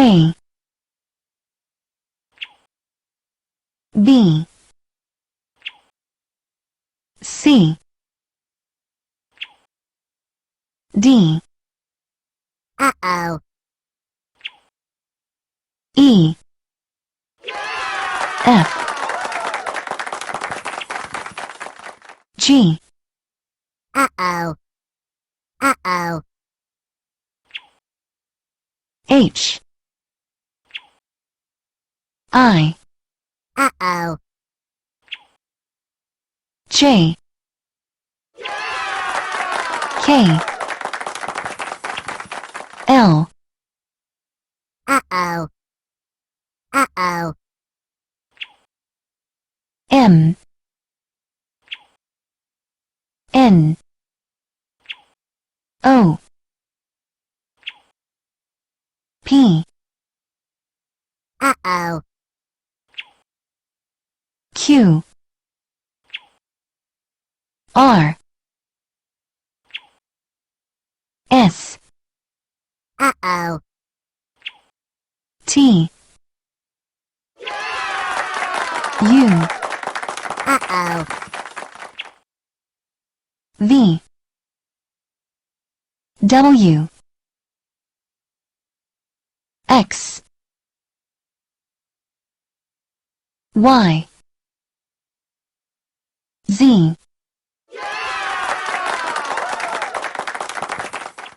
A B C D Uh-oh. E F G Uh-oh. Uh-oh. H I Uh-oh. J K L Uh-oh. Uh-oh. M N O P Uh-oh. Q R S Uh-oh. T U Uh-oh. V W X Y Z